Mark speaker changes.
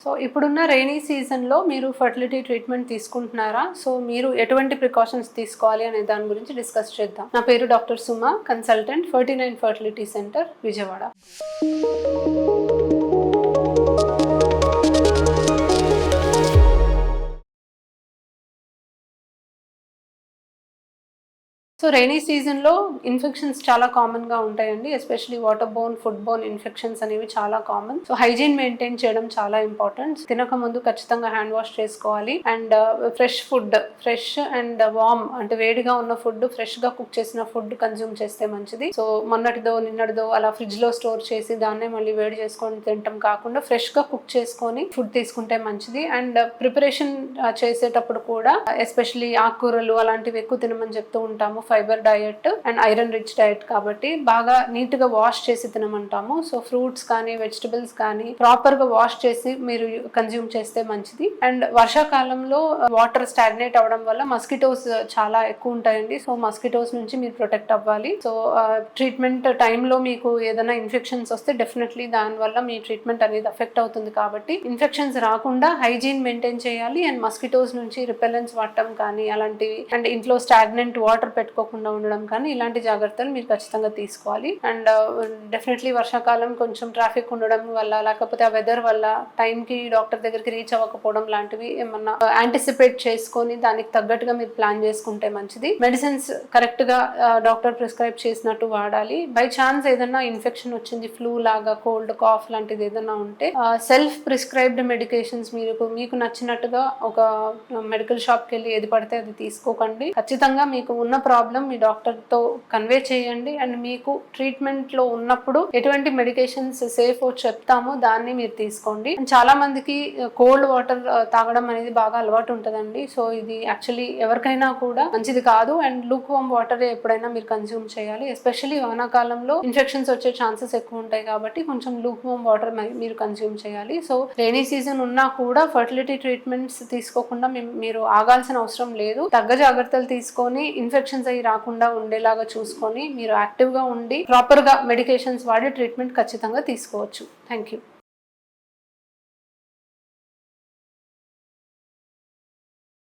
Speaker 1: So ఇప్పుడున్న rainy సీజన్లో మీరు ఫర్టిలిటీ ట్రీట్మెంట్ తీసుకుంటున్నారా? సో మీరు ఎటువంటి ప్రికాషన్స్ తీసుకోవాలి అనే దాని గురించి డిస్కస్ చేద్దాం. నా పేరు doctor Suma, consultant 49 fertility centre, Vijayawada. So rainy సీజన్లో ఇన్ఫెక్షన్స్ చాలా కామన్గా ఉంటాయండి. Especially water Born, food Born infections అనేవి చాలా కామన్. సో హైజీన్ మెయింటైన్ చేయడం చాలా ఇంపార్టెంట్. తినక ముందు ఖచ్చితంగా హ్యాండ్ వాష్ చేసుకోవాలి. అండ్ ఫ్రెష్ అండ్ వార్మ్, అంటే వేడిగా ఉన్న ఫుడ్, ఫ్రెష్గా కుక్ చేసిన ఫుడ్ కన్జ్యూమ్ చేస్తే మంచిది. సో మొన్నటిదో నిన్నటిదో అలా ఫ్రిడ్జ్లో స్టోర్ చేసి దాన్నే మళ్ళీ వేడి చేసుకొని తినటం కాకుండా ఫ్రెష్గా కుక్ చేసుకొని ఫుడ్ తీసుకుంటే మంచిది. అండ్ ప్రిపరేషన్ చేసేటప్పుడు కూడా ఎస్పెషలీ ఆకుకూరలు అలాంటివి ఎక్కువ తినమని చెప్తూ ఉంటాము. Fibre diet and iron rich diet కాబట్టి బాగా నీట్ గా వాష్ చేసి తినమంటాము. సో ఫ్రూట్స్ కానీ వెజిటబుల్స్ కానీ ప్రాపర్ గా వాష్ చేసి మీరు కన్జ్యూమ్ చేస్తే మంచిది. అండ్ వర్షాకాలంలో వాటర్ స్టాగ్నేట్ అవ్వడం వల్ల మస్కిటోస్ చాలా ఎక్కువ ఉంటాయండి. సో మస్కిటోస్ నుంచి మీరు ప్రొటెక్ట్ అవ్వాలి. సో ట్రీట్మెంట్ టైంలో మీకు ఏదైనా ఇన్ఫెక్షన్స్ వస్తే డెఫినెట్లీ దానివల్ల మీ ట్రీట్మెంట్ అనేది అఫెక్ట్ అవుతుంది. కాబట్టి ఇన్ఫెక్షన్స్ రాకుండా హైజీన్ మెయింటైన్ చేయాలి. అండ్ మస్కిటోస్ నుంచి రిపెలెంట్స్ వాడటం కానీ అలాంటివి, అండ్ ఇంట్లో స్టాగ్నెంట్ వాటర్ పెట్టుకోకుండా ఉండడం కానీ ఇలాంటి జాగ్రత్తలు మీరు ఖచ్చితంగా తీసుకోవాలి. అండ్ డెఫినెట్లీ వర్షాకాలం కొంచెం ట్రాఫిక్ ఉండడం వల్ల, లేకపోతే ఆ వెదర్ వల్ల టైంకి డాక్టర్ దగ్గరికి రీచ్ అవ్వకపోవడం లాంటివి ఏమన్నా యాంటిసిపేట్ చేసుకొని దానికి తగ్గట్టుగా మీరు ప్లాన్ చేసుకుంటే మంచిది. మెడిసిన్స్ కరెక్ట్ గా డాక్టర్ ప్రిస్క్రైబ్ చేసినట్టు వాడాలి. బై ఛాన్స్ ఏదన్నా ఇన్ఫెక్షన్ వచ్చింది, ఫ్లూ లాగా, కోల్డ్, కాఫ్ లాంటిది ఏదన్నా ఉంటే సెల్ఫ్ ప్రిస్క్రైబ్డ్ మెడికేషన్స్ మీకు నచ్చినట్టుగా ఒక మెడికల్ షాప్కి వెళ్ళి ఏది పడితే అది తీసుకోకండి. ఖచ్చితంగా మీకు ఉన్న ప్రాబ్లం మీ డాక్టర్ తో కన్వే చేయండి. అండ్ మీకు ట్రీట్మెంట్ లో ఉన్నప్పుడు ఎటువంటి మెడికేషన్స్ సేఫ్ చెప్తామో దాన్ని మీరు తీసుకోండి. చాలా మందికి కోల్డ్ వాటర్ తాగడం అనేది బాగా అలవాటు ఉంటుందండి. సో ఇది యాక్చువల్లీ ఎవరికైనా కూడా మంచిది కాదు. అండ్ లూక్ వామ్ వాటర్ ఎప్పుడైనా మీరు కన్జ్యూమ్ చేయాలి. ఎస్పెషల్లీ వానాకాలంలో ఇన్ఫెక్షన్స్ వచ్చే ఛాన్సెస్ ఎక్కువ ఉంటాయి కాబట్టి కొంచెం లూక్ వామ్ వాటర్ మీరు కన్జ్యూమ్ చేయాలి. సో రెయినీ సీజన్ ఉన్నా కూడా ఫర్టిలిటీ ట్రీట్మెంట్స్ తీసుకోకుండా మీరు ఆగాల్సిన అవసరం లేదు. తగ్గ జాగ్రత్తలు తీసుకొని ఇన్ఫెక్షన్స్ అయ్యి రాకుండా ఉండేలాగా చూసుకొని మీరు యాక్టివ్గా ఉండి ప్రాపర్గా మెడికేషన్స్ వాడి ట్రీట్మెంట్ ఖచ్చితంగా తీసుకోవచ్చు. Thank you.